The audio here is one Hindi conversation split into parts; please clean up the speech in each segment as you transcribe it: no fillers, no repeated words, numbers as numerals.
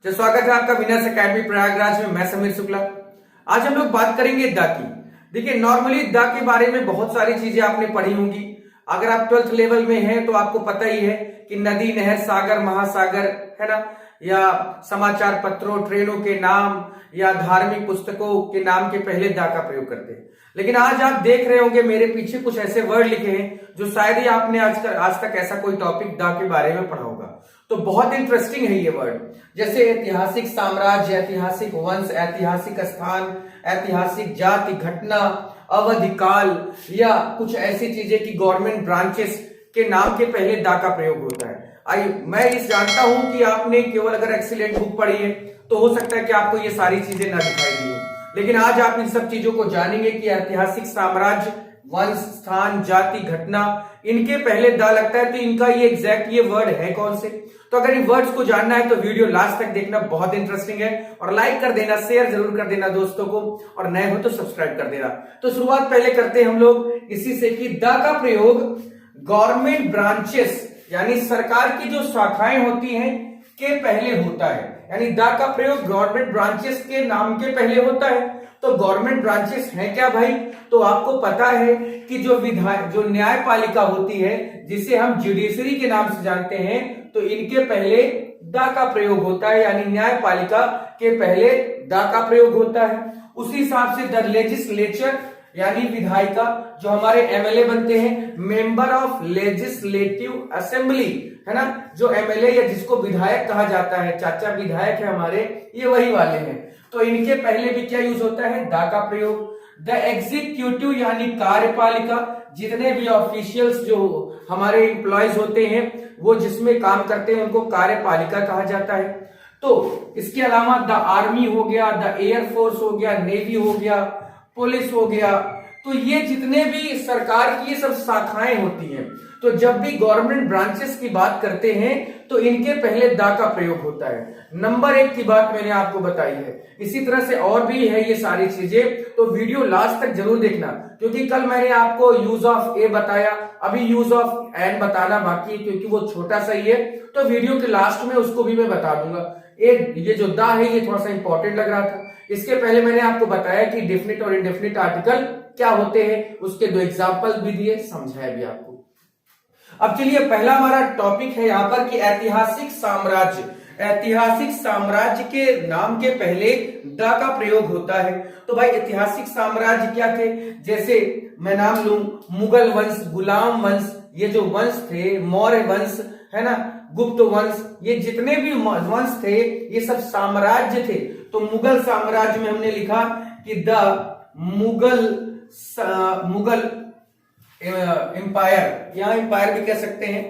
तो स्वागत है आपका विनर्स एकेडमी प्रयागराज में। मैं समीर शुक्ला। आज हम लोग बात करेंगे द की। देखिए, नॉर्मली द के बारे में बहुत सारी चीजें आपने पढ़ी होंगी। अगर आप 12th लेवल में हैं तो आपको पता ही है कि नदी, नहर, सागर, महासागर, है ना, या समाचार पत्रों, ट्रेनों के नाम या धार्मिक पुस्तकों के नाम के पहले द का प्रयोग करते हैं। लेकिन आज आप देख रहे होंगे मेरे पीछे कुछ ऐसे वर्ड लिखे हैं जो शायद ही आपने आज तक ऐसा कोई टॉपिक द के बारे में पढ़ा होगा। तो बहुत इंटरेस्टिंग है ये वर्ड, जैसे ऐतिहासिक साम्राज्य, ऐतिहासिक वंश, ऐतिहासिक स्थान, ऐतिहासिक जाति, घटना, अवधि काल, या कुछ ऐसी चीजें कि गवर्नमेंट ब्रांचेस के नाम के पहले दा का प्रयोग होता है। मैं इस जानता हूं कि आपने केवल अगर एक्सीलेंट बुक पढ़ी है तो हो सकता है कि आपको ये सारी चीजें ना दिखाई दी हो, लेकिन आज आप इन सब चीजों को जानेंगे कि ऐतिहासिक साम्राज्य, वंश, स्थान, जाति, घटना, इनके पहले दा लगता है तो इनका ये एग्जैक्ट ये वर्ड है कौन से। तो अगर इन वर्ड्स को जानना है तो वीडियो लास्ट तक देखना, बहुत इंटरेस्टिंग है। और लाइक कर देना, शेयर जरूर कर देना दोस्तों को, और नए हो तो सब्सक्राइब कर देना। तो शुरुआत पहले करते हैं हम लोग इसी से कि द का प्रयोग गवर्नमेंट ब्रांचेस यानी सरकार की जो शाखाएं होती हैं के पहले होता है। यानी द का प्रयोग गवर्नमेंट ब्रांचेस के नाम के पहले होता है। तो गवर्नमेंट ब्रांचेस हैं क्या भाई? तो आपको पता है कि जो न्यायपालिका होती है, जिसे हम जुडिशरी के नाम से जानते हैं, तो इनके पहले द का प्रयोग होता है। यानी न्यायपालिका के पहले द का प्रयोग होता है। उसी हिसाब से द लेजिस्लेचर यानी विधायिका, जो हमारे एमएलए बनते हैं, मेंबर ऑफ लेजिस्लेटिव असेंबली, है ना, जो एमएलए या जिसको विधायक कहा जाता है, चाचा विधायक है हमारे, ये वही वाले हैं। तो इनके पहले भी क्या यूज होता है? द का प्रयोग। द एग्जीक्यूटिव यानी कार्यपालिका, जितने भी ऑफिशियल्स जो हमारे एम्प्लॉयज होते हैं, वो जिसमें काम करते हैं, उनको कार्यपालिका कहा जाता है। तो इसके अलावा द आर्मी हो गया, द एयरफोर्स हो गया, नेवी हो गया, पुलिस हो गया। तो ये जितने भी सरकार की ये सब शाखाएं होती हैं, तो जब भी गवर्नमेंट ब्रांचेस की बात करते हैं तो इनके पहले द का प्रयोग होता है। नंबर 1 की बात मैंने आपको बताई है। इसी तरह से और भी है ये सारी चीजें, तो वीडियो लास्ट तक जरूर देखना, क्योंकि कल मैंने आपको यूज ऑफ ए बताया, अभी यूज ऑफ एन बताना बाकी है, क्योंकि वो छोटा सा ही है। तो वीडियो के लास्ट में उसको भी मैं बता दूंगा। ये जो द है ये थोड़ा सा इंपॉर्टेंट लग रहा था। इसके पहले मैंने आपको बताया कि डेफिनिट और इनडेफिनिट आर्टिकल क्या होते हैं, उसके 2 एग्जाम्पल भी दिए, समझाया भी आपको। अब चलिए, पहला हमारा टॉपिक है यहाँ पर कि ऐतिहासिक साम्राज्य। ऐतिहासिक साम्राज्य के नाम के पहले द का प्रयोग होता है। तो भाई, ऐतिहासिक साम्राज्य क्या थे? जैसे मैं नाम लूं, मुगल वंश, गुलाम वंश, ये जो वंश थे, मौर्य वंश, है ना, गुप्त वंश, ये जितने भी वंश थे ये सब साम्राज्य थे। तो मुगल साम्राज्य में हमने लिखा कि द मुगल एम्पायर, यहां एम्पायर भी कह सकते हैं,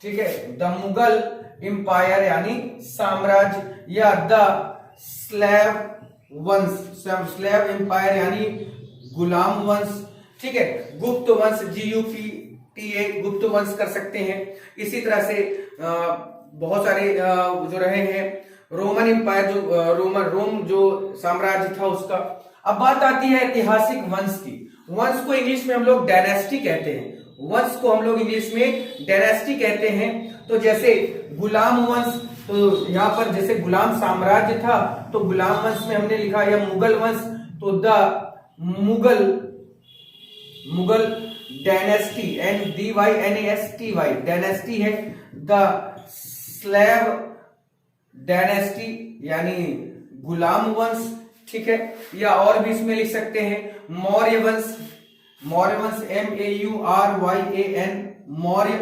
ठीक है। द मुगल एम्पायर यानी साम्राज्य, या द स्लेव वंश, स्लेव एम्पायर यानी गुलाम वंश, ठीक है। गुप्त वंश, GUPTA, गुप्त वंश कर सकते हैं। इसी तरह से बहुत सारे जो रहे हैं, रोमन एम्पायर, जो रोम जो साम्राज्य था उसका। अब बात आती है ऐतिहासिक वंश की। वंश को इंग्लिश में हम लोग डायनेस्टी कहते हैं। वंश को हम लोग इंग्लिश में डायनेस्टी कहते हैं। तो जैसे गुलाम वंश, तो यहाँ पर जैसे गुलाम साम्राज्य था तो गुलाम वंश में हमने लिखा, या मुगल वंश, तो the Mughal dynasty, NDYNASTY dynasty है। द स्लेव डायनेस्टी यानी गुलाम वंश, ठीक है। या और भी इसमें लिख सकते हैं मौर्य वंश, मौर्य वंश MAURYAN, मौर्य,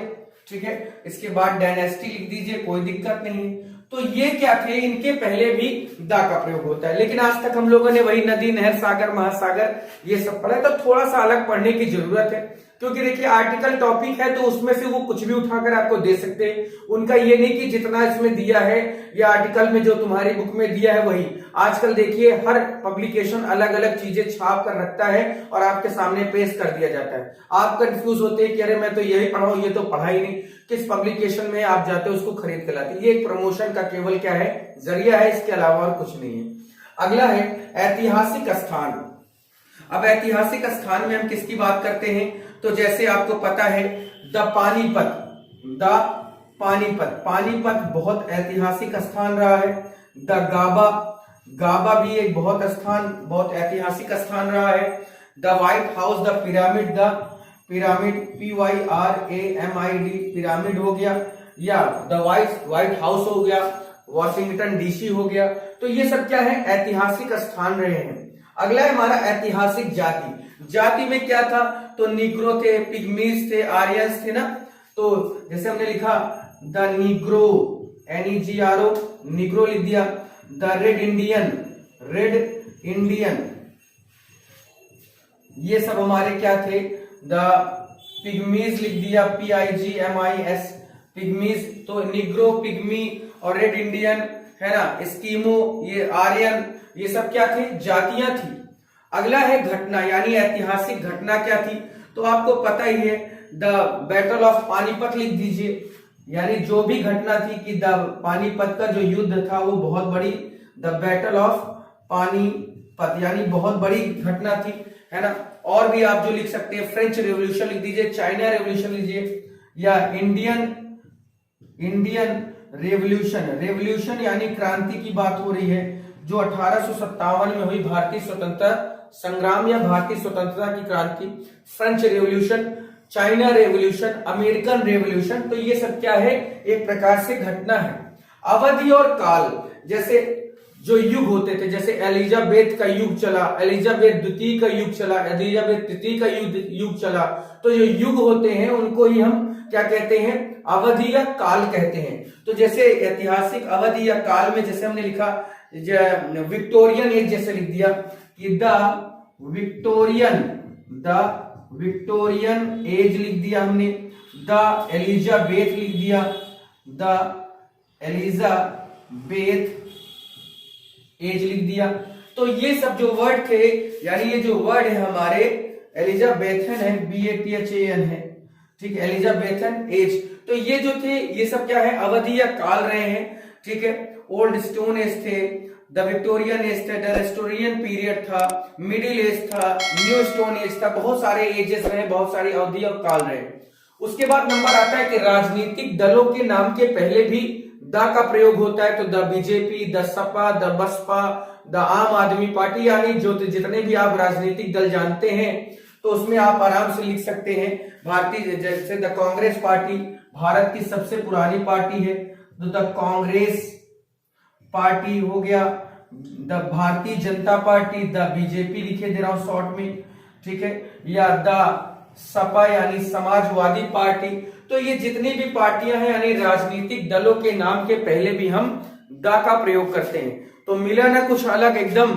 ठीक है। इसके बाद डायनेस्टी लिख दीजिए, कोई दिक्कत नहीं। तो ये क्या थे? इनके पहले भी द का प्रयोग होता है। लेकिन आज तक हम लोगों ने वही नदी, नहर, सागर, महासागर ये सब पढ़ा है। तो थोड़ा सा अलग पढ़ने की जरूरत है, क्योंकि देखिए आर्टिकल टॉपिक है तो उसमें से वो कुछ भी उठाकर आपको दे सकते हैं। उनका ये नहीं कि जितना इसमें दिया है या आर्टिकल में जो तुम्हारी बुक में दिया है वही। आजकल देखिए हर पब्लिकेशन अलग अलग चीजें छाप कर रखता है और आपके सामने पेश कर दिया जाता है। आप कंफ्यूज होते हैं कि अरे मैं तो यही पढ़ा हूं, ये तो पढ़ा ही नहीं। किस पब्लिकेशन में आप जाते हो उसको खरीद के लाते। ये एक प्रमोशन का केवल क्या है, जरिया है, इसके अलावा और कुछ नहीं है। अगला है ऐतिहासिक स्थान। अब ऐतिहासिक स्थान में हम किसकी बात करते हैं? तो जैसे आपको पता है द पानीपत, पानीपत बहुत ऐतिहासिक स्थान रहा है। द गाबा, गाबा भी एक बहुत ऐतिहासिक स्थान रहा है। The white house, the pyramid, PYRAMID, pyramid हो गया, या द व्हाइट हाउस हो गया, वॉशिंगटन DC हो गया। तो ये सब क्या है, ऐतिहासिक स्थान रहे हैं। अगला है हमारा ऐतिहासिक जाति। जाति में क्या था, तो निग्रो थे, पिग्मीज थे, आर्यंस थे ना। तो जैसे हमने लिखा द निग्रो, NEGRO, निग्रो लिख दिया। द रेड इंडियन, ये सब हमारे क्या थे, द पिग्मीज लिख दिया, PIGMIS, पिग्मीज। तो निग्रो, पिग्मी और रेड इंडियन है ना, एस्किमो, ये आर्यन, ये सब क्या थे, जातियां थी। अगला है घटना, यानी ऐतिहासिक घटना क्या थी, तो आपको पता ही है, द बैटल ऑफ पानीपत लिख दीजिए। यानी जो भी घटना थी कि द पानीपत का जो युद्ध था वो बहुत बड़ी, द बैटल ऑफ पानीपत, यानी बहुत बड़ी घटना थी, है ना। और भी आप जो लिख सकते हैं, फ्रेंच रेवोल्यूशन लिख दीजिए, चाइना रेवोल्यूशन लीजिए, या इंडियन रेवोल्यूशन यानी क्रांति की बात हो रही है, जो 1857 में हुई, भारतीय स्वतंत्रता संग्राम या भारतीय स्वतंत्रता की क्रांति। French revolution, China revolution, American revolution. तो ये सब क्या है, एक प्रकार से घटना है। अवधि और काल, जैसे जो युग होते थे, जैसे एलिजाबेथ का युग चला, एलिजाबेथ द्वितीय का युग चला, एलिजाबेथ तृतीय का युग चला। तो जो युग होते हैं उनको ही हम क्या कहते हैं, अवधि या काल कहते हैं। तो जैसे ऐतिहासिक अवधि या काल में जैसे हमने लिखा विक्टोरियन एज, जैसे लिख दिया कि द विक्टोरियन एज लिख दिया हमने, द एलिजाबेथ लिख दिया, द एलिजाबेथ एज लिख दिया। तो ये सब जो वर्ड थे, यानी ये जो वर्ड है हमारे एलिजाबेथन है, BATHAN है, ठीक है, एलिजाबेथन एज। तो ये जो थे ये सब क्या है, अवधि या काल रहे हैं, ठीक है। ओल्ड स्टोन एज थे, द विक्टोरियन एज थे, द रेस्टोरियन पीरियड था, मिडिल एज था, न्यू स्टोन एज था, बहुत सारे एजेस रहे, बहुत सारी अवधि और काल रहे। उसके बाद नंबर आता है कि राजनीतिक दलों के नाम के पहले भी द का प्रयोग होता है। तो the BJP, the Sapa, the Basapa, the Aam Aadmi party, यानी जो जितने भी आप राजनीतिक दल जानते हैं तो उसमें आप आराम से लिख सकते हैं भारतीय, जैसे द कांग्रेस पार्टी भारत की सबसे पुरानी पार्टी है, तो द कांग्रेस पार्टी हो गया, the Bharatiya Janata party, the BJP लिखे दे रहा हूं शॉर्ट में, ठीक है, या द सपा यानी समाजवादी पार्टी। तो ये जितनी भी पार्टियां हैं यानी राजनीतिक दलों के नाम के पहले भी हम द का प्रयोग करते हैं। तो मिला ना कुछ अलग, एकदम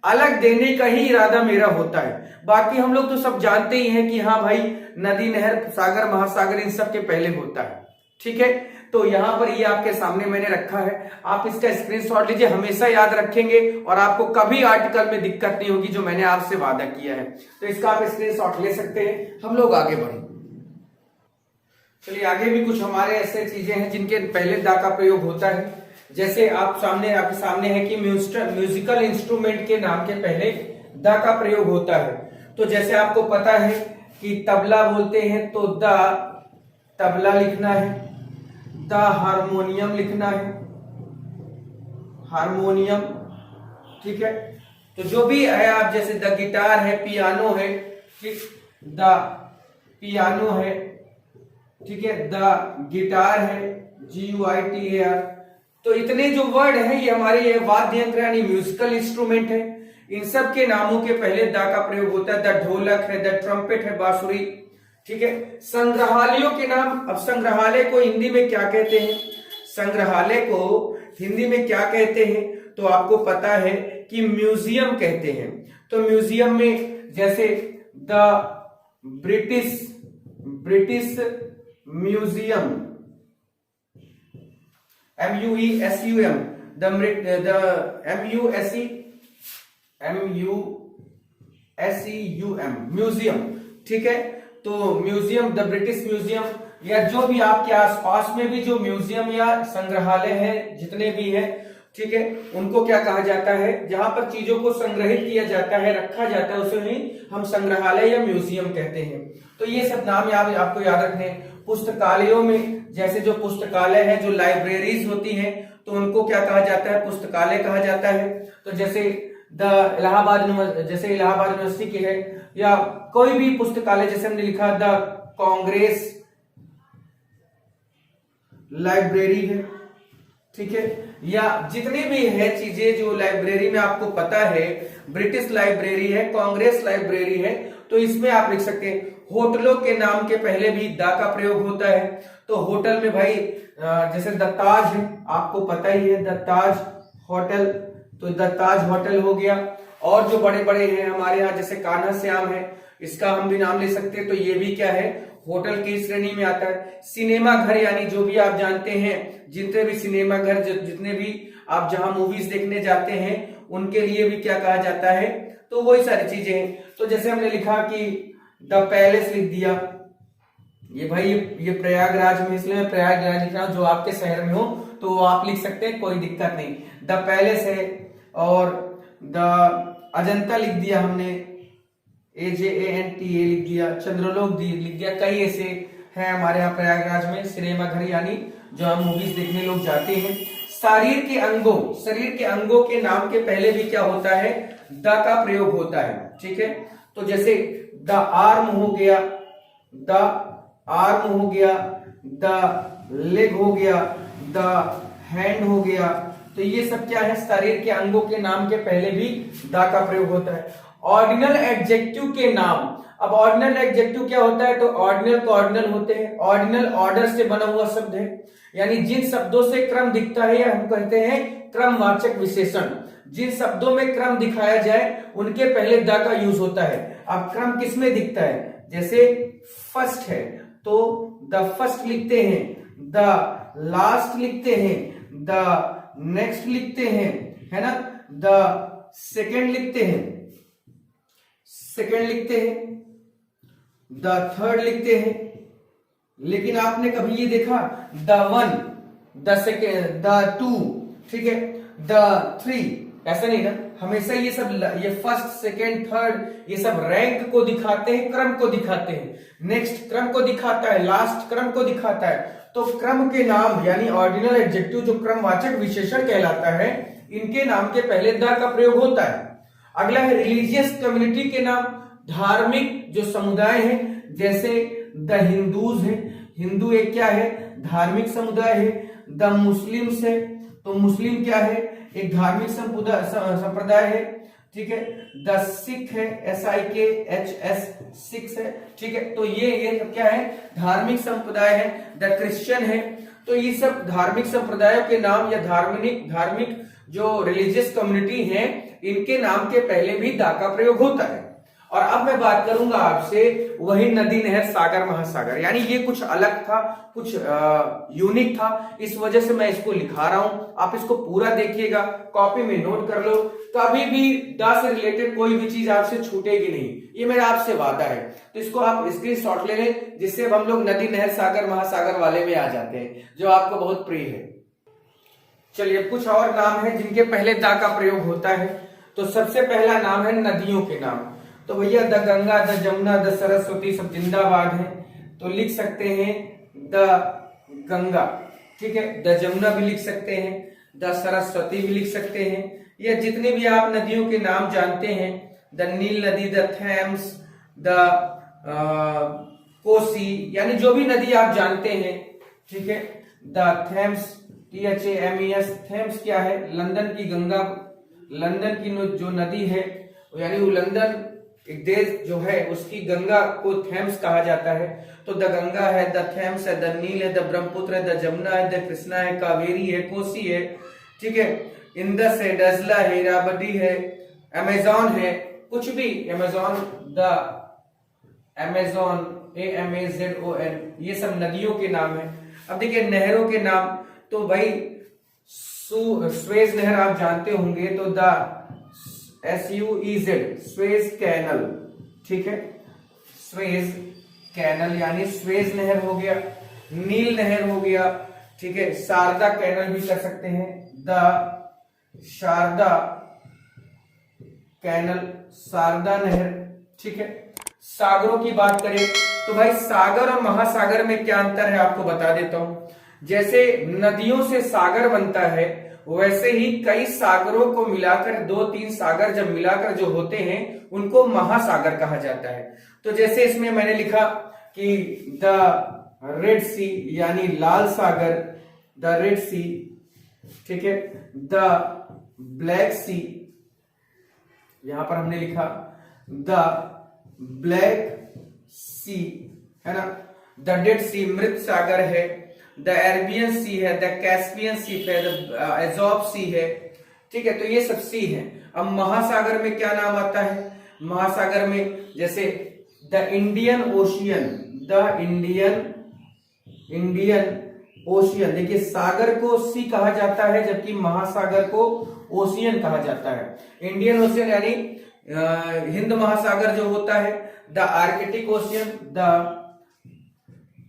अलग देने का ही इरादा मेरा होता है। बाकी हम लोग तो सब जानते ही हैं कि हाँ भाई, नदी, नहर, सागर, महासागर इन सब के पहले होता है, ठीक है। तो यहां पर ये आपके सामने मैंने रखा है, आप इसका स्क्रीनशॉट लीजिए, हमेशा याद रखेंगे और आपको कभी आर्टिकल में दिक्कत नहीं होगी, जो मैंने आपसे वादा किया है। तो इसका आप स्क्रीनशॉट ले सकते हैं। हम लोग आगे बढ़े, चलिए आगे भी कुछ हमारे ऐसे चीजें हैं जिनके पहले दा का प्रयोग होता है। जैसे आपके सामने है कि म्यूजिकल इंस्ट्रूमेंट के नाम के पहले दा का प्रयोग होता है। तो जैसे आपको पता है कि तबला बोलते हैं तो द तबला लिखना है, द हारमोनियम लिखना है, हारमोनियम, ठीक है। तो जो भी है आप, जैसे द गिटार है, पियानो है, ठीक, द पियानो है, ठीक है, द गिटार है, GUITAR। तो इतने जो वर्ड हैं ये हमारे ये वाद्य यंत्र यानी म्यूजिकल इंस्ट्रूमेंट है, इन सब के नामों के पहले द का प्रयोग होता है। द ढोलक है, द ट्रम्पेट है, बांसुरी, ठीक है। संग्रहालयों के नाम, अब संग्रहालय को हिंदी में क्या कहते हैं, संग्रहालय को हिंदी में क्या कहते हैं, तो आपको पता है कि म्यूजियम कहते हैं। तो म्यूजियम में जैसे the British museum, MUSEUM, the MUSEUM museum, ठीक है। तो म्यूजियम, द ब्रिटिश म्यूजियम, या जो भी आपके आसपास में भी जो म्यूजियम या संग्रहालय है जितने भी हैं, ठीक है, उनको क्या कहा जाता है, जहां पर चीजों को संग्रहित किया जाता है, रखा जाता है, उसे ही हम संग्रहालय या म्यूजियम कहते हैं। तो ये सब नाम आपको याद रखने। पुस्तकालयों में जैसे जो पुस्तकालय है, जो लाइब्रेरीज होती हैं, तो उनको क्या कहा जाता है? पुस्तकालय कहा जाता है। तो जैसे इलाहाबाद यूनिवर्सिटी की है, या कोई भी पुस्तकालय, जैसे हमने लिखा द कांग्रेस लाइब्रेरी है, ठीक है, या जितनी भी है चीजें जो लाइब्रेरी में आपको पता है, ब्रिटिश लाइब्रेरी है, कांग्रेस लाइब्रेरी है, तो इसमें आप लिख सकते हैं। होटलों के नाम के पहले भी द का प्रयोग होता है। तो होटल में भाई जैसे द ताज है, आपको पता ही है, द ताज होटल, तो द ताज होटल हो गया। और जो बड़े बड़े हैं हमारे यहाँ, जैसे कान्हा श्याम है, इसका हम भी नाम ले सकते हैं, तो ये भी क्या है? होटल की श्रेणी में आता है। सिनेमा घर, यानी जो भी आप जानते हैं, जितने भी सिनेमा घर, जितने भी आप जहां मूवीज देखने जाते हैं, उनके लिए भी क्या कहा जाता है? तो वही सारी चीजें हैं। तो जैसे हमने लिखा कि द पैलेस लिख दिया, ये भाई ये प्रयागराज में, इसलिए मैं प्रयागराज लिख रहा हूं, जो आपके शहर में हो तो आप लिख सकते हैं, कोई दिक्कत नहीं। द पैलेस है, और द अजंता लिख दिया हमने, AJANTA लिख दिया, चंद्रलोक लिख दिया। कई ऐसे हैं हमारे यहाँ प्रयागराज में सिनेमा घर, यानी जो हम मूवीज देखने लोग जाते हैं। शरीर के अंगों के नाम के पहले भी क्या होता है? द का प्रयोग होता है, ठीक है। तो जैसे द आर्म हो गया, द लेग हो गया, द हैंड हो गया, तो ये सब क्या है? शरीर के अंगों के नाम के पहले भी द का प्रयोग होता है। ऑर्डिनल एडजेक्टिव के नाम, अब ऑर्डिनल एडजेक्टिव क्या होता है? तो ऑर्डिनल को ऑर्डिनल होते हैं, ऑर्डिनल ऑर्डर से बना हुआ शब्द है, यानी जिन शब्दों से क्रम दिखता है, हम कहते हैं क्रमवाचक विशेषण। जिन शब्दों में क्रम दिखाया जाए उनके पहले द का यूज होता है। अब क्रम किसमें दिखता है? जैसे फर्स्ट है तो द फर्स्ट लिखते हैं, द लास्ट लिखते हैं, द नेक्स्ट लिखते हैं, है ना, द सेकेंड लिखते हैं, द थर्ड लिखते हैं। लेकिन आपने कभी ये देखा the one, the second, the two, ठीक है, द थ्री? ऐसा नहीं ना, हमेशा ये सब, ये फर्स्ट सेकेंड थर्ड, ये सब रैंक को दिखाते हैं, क्रम को दिखाते हैं। नेक्स्ट क्रम को दिखाता है, लास्ट क्रम को दिखाता है। तो क्रम के नाम यानी ऑर्डिनल एडजेक्टिव, जो क्रमवाचक विशेषण कहलाता है, इनके नाम के पहले द का प्रयोग होता है। अगला है रिलीजियस कम्युनिटी के नाम, धार्मिक जो समुदाय है, जैसे द हिंदूज है, हिंदू एक क्या है? धार्मिक समुदाय है। द मुस्लिम्स है, तो मुस्लिम क्या है? एक धार्मिक संप्रदाय है, ठीक है। द सिख है, SIKHS, सिक्स है, ठीक है। तो ये क्या है? धार्मिक संप्रदाय है। द क्रिश्चियन है, तो ये सब धार्मिक संप्रदायों के नाम या धार्मिक जो रिलीजियस कम्युनिटी है, इनके नाम के पहले भी द का प्रयोग होता है। और अब मैं बात करूंगा आपसे वही नदी, नहर, सागर, महासागर, यानी ये कुछ अलग था, कुछ यूनिक था, इस वजह से मैं इसको लिखा रहा हूं। आप इसको पूरा देखिएगा, कॉपी में नोट कर लो, कभी भी द से रिलेटेड कोई भी चीज आपसे छूटेगी नहीं, ये मेरा आपसे वादा है। तो इसको आप स्क्रीनशॉट ले लें, जिससे अब हम लोग नदी, नहर, सागर, महासागर वाले में आ जाते हैं, जो आपको बहुत प्रिय है। चलिए, कुछ और नाम है जिनके पहले द का प्रयोग होता है। तो सबसे पहला नाम है नदियों के नाम। तो भैया the Ganga, the Jamuna, the Saraswati सब जिंदाबाद है, तो लिख सकते हैं द गंगा, ठीक है। द जमुना भी लिख सकते हैं, द सरस्वती भी लिख सकते हैं, या जितने भी आप नदियों के नाम जानते हैं, द नील नदी, द थेम्स, द कोसी, यानी जो भी नदी आप जानते हैं, ठीक है। द थेम्स, THAMES, थेम्स क्या है? लंदन की गंगा, लंदन की जो नदी है, यानी वो लंदन एक देश जो है उसकी गंगा को थेम्स कहा जाता है। तो द गंगा है, द थेम्स है, द नील है, द ब्रह्मपुत्र है, द जमुना है, द कृष्णा है, कावेरी है, कोसी है, ठीक है, इंदस है, डजला है, इरावती है, अमेजोन है, कुछ भी अमेजोन, द अमेजोन, AMAZON, ये सब नदियों के नाम है। अब देखिए नहरों के नाम, तो भाई स्वेज नहर आप जानते होंगे, तो द SUEZ, स्वेज कैनल, ठीक है, स्वेज कैनल यानी स्वेज नहर हो गया। नील नहर हो गया, ठीक है। शारदा कैनल भी कर सकते हैं, द शारदा कैनल, शारदा नहर, ठीक है। सागरों की बात करें तो भाई सागर और महासागर में क्या अंतर है आपको बता देता हूं। जैसे नदियों से सागर बनता है, वैसे ही कई सागरों को मिलाकर 2-3 सागर जब मिलाकर जो होते हैं उनको महासागर कहा जाता है। तो जैसे इसमें मैंने लिखा कि द रेड सी यानी लाल सागर, द रेड सी, ठीक है, द ब्लैक सी, यहां पर हमने लिखा द ब्लैक सी, है ना, द डेड सी मृत सागर है, द अरेबियन सी है, द कैस्पियन सी है, द एजोब सी है, ठीक है। तो ये सब सी है। अब महासागर में क्या नाम आता है? महासागर में जैसे the Indian ocean, the Indian ocean, देखिए सागर को सी कहा जाता है जबकि महासागर को ओशियन कहा जाता है। इंडियन ओशियन यानी हिंद महासागर जो होता है, the Arctic ocean, the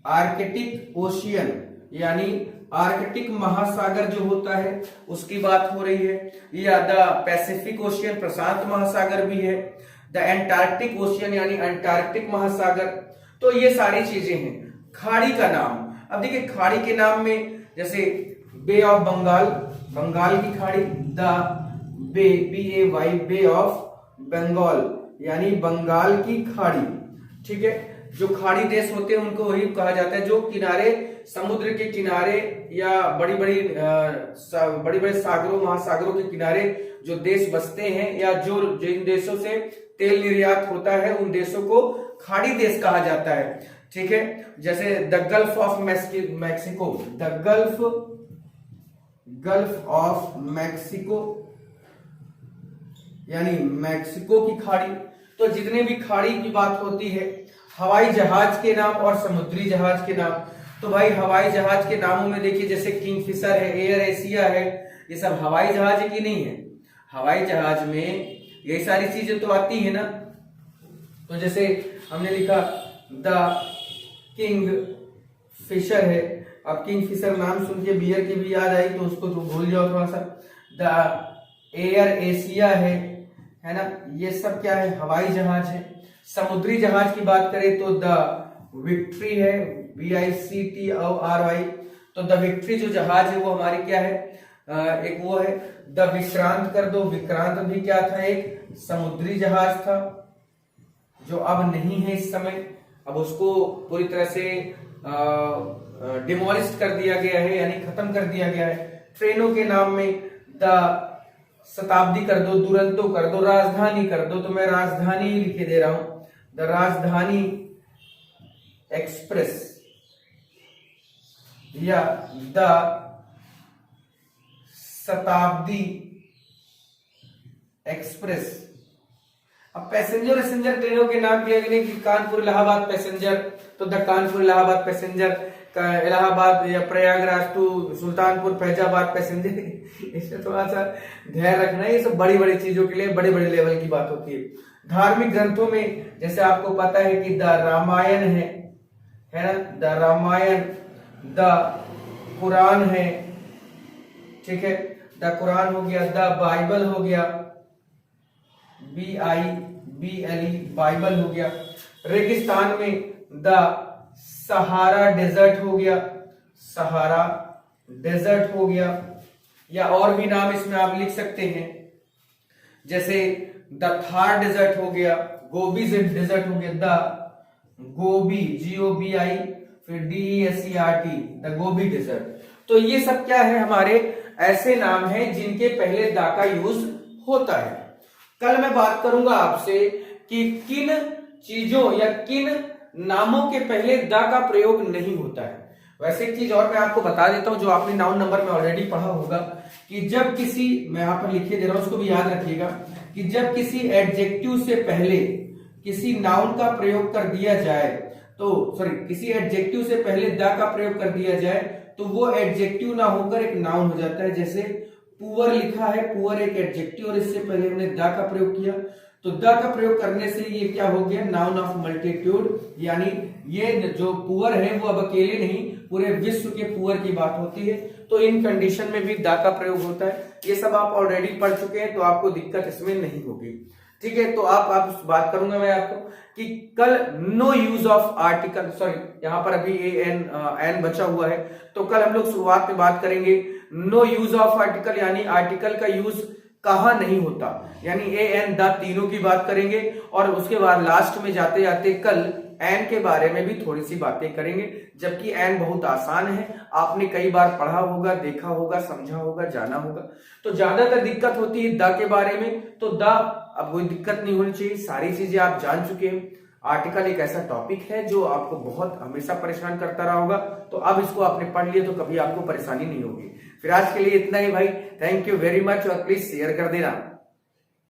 Arctic ocean यानी आर्कटिक महासागर जो होता है उसकी बात हो रही है, या द पैसिफिक ओशियन प्रशांत महासागर भी है, द एंटार्क्टिक ओशियन यानी अंटार्कटिक महासागर। तो ये सारी चीजें हैं। खाड़ी का नाम, अब देखिए खाड़ी के नाम में जैसे बे ऑफ बंगाल, बंगाल की खाड़ी, the bay, BAY, bay of Bengal यानी बंगाल की खाड़ी, ठीक है। जो खाड़ी देश होते हैं उनको वही कहा जाता है जो किनारे, समुद्र के किनारे या बड़ी बड़ी सागरों महासागरों के किनारे जो देश बसते हैं या जो जिन देशों से तेल निर्यात होता है उन देशों को खाड़ी देश कहा जाता है, ठीक है। जैसे the gulf of Mexico, the gulf of Mexico यानी मैक्सिको की खाड़ी। तो जितने भी खाड़ी की बात होती है, हवाई जहाज के नाम और समुद्री जहाज के नाम। तो भाई हवाई जहाज के नामों में देखिए जैसे किंगफिशर है, एयर एशिया है, ये सब हवाई जहाज है कि नहीं है? हवाई जहाज में यही सारी चीजें तो आती है ना। तो जैसे हमने लिखा द किंग फिशर है। अब किंग फिशर नाम सुन के बियर की भी याद आई तो उसको तो भूल जाओ थोड़ा सा। द एयर एशिया है ना, ये सब क्या है? हवाई जहाज है। समुद्री जहाज की बात करें तो द विक्ट्री है, VICTORY। तो द विक्ट्री जो जहाज है वो हमारी क्या है? एक वो है। द विक्रांत कर दो, विक्रांत भी क्या था? एक समुद्री जहाज था जो अब नहीं है इस समय। अब उसको पूरी तरह से डिमोलिश कर दिया गया है यानी खत्म कर दिया गया है। ट्रेनों के नाम में द शताब्दी कर दो, दुरंतो कर दो, राजधानी कर दो। तो मैं राजधानी ही लिखे दे रहा हूं, द राजधानी एक्सप्रेस या द शताब्दी एक्सप्रेस। अब पैसेंजर ट्रेनों के नाम किया गया कि कानपुर इलाहाबाद पैसेंजर, तो द कानपुर इलाहाबाद पैसेंजर, इलाहाबाद या प्रयागराज टू सुल्तानपुर फैजाबाद पैसेंजर। इसमें थोड़ा सा ध्यान रखना है, ये सब बड़ी बड़ी चीजों के लिए बड़े बड़े लेवल की बात होती है। धार्मिक ग्रंथों में जैसे आपको पता है कि द रामायण है ना, द रामायण, द कुरान है, ठीक है, द कुरान हो गया, द बाइबल हो गया, BIBLE बाइबल हो गया। रेगिस्तान में द सहारा डेजर्ट हो गया, सहारा डेजर्ट हो गया। या और भी नाम इसमें आप लिख सकते हैं जैसे द थार डेजर्ट हो गया, गोबी डेजर्ट हो गया, द गोबी GOBI फिर DESERT, द गोबी डेजर्ट। तो ये सब क्या है? हमारे ऐसे नाम हैं जिनके पहले दा का यूज होता है। कल मैं बात करूंगा आपसे कि किन चीजों या किन नामों के पहले दा का प्रयोग नहीं होता है। वैसे एक चीज और मैं आपको बता देता हूं जो आपने नाउन नंबर में ऑलरेडी पढ़ा होगा कि जब किसी, मैं यहां पर लिखे दे रहा हूं उसको भी याद रखिएगा, कि जब किसी एडजेक्टिव से पहले किसी नाउन का प्रयोग कर दिया जाए तो किसी एडजेक्टिव से पहले दा का प्रयोग कर दिया जाए तो वो एडजेक्टिव ना होकर एक नाउन हो जाता है। जैसे पुअर लिखा है, पुअर एक एडजेक्टिव और इससे पहले हमने दा का प्रयोग किया तो द का प्रयोग करने से ये क्या हो गया? नाउन ऑफ मल्टीट्यूड, यानी ये जो पुअर है वो अब अकेले नहीं पूरे विश्व के पुअर की बात होती है। तो इन कंडीशन में भी द का प्रयोग होता है। ये सब आप ऑलरेडी पढ़ चुके हैं तो आपको दिक्कत इसमें नहीं होगी। ठीक है, तो आप बात करूंगा मैं आपको कि कल no use of article, sorry यहां पर अभी एन बचा हुआ है, तो कल हम लोग शुरुआत में बात करेंगे नो यूज ऑफ आर्टिकल, यानी आर्टिकल का यूज कहां नहीं होता, यानी ए एन द तीनों की बात करेंगे। और उसके बाद लास्ट में जाते जाते कल एन के बारे में भी थोड़ी सी बातें करेंगे, जबकि एन बहुत आसान है, आपने कई बार पढ़ा होगा, देखा होगा, समझा होगा, जाना होगा। तो ज्यादातर दिक्कत होती है द के बारे में, तो द अब कोई दिक्कत नहीं होनी चाहिए, सारी चीजें आप जान चुके हैं। आर्टिकल एक ऐसा टॉपिक है जो आपको बहुत हमेशा परेशान करता रहा होगा, तो अब इसको आपने पढ़ लिया तो कभी आपको परेशानी नहीं होगी। फिर आज के लिए इतना ही भाई, थैंक यू वेरी मच, और प्लीज शेयर कर देना।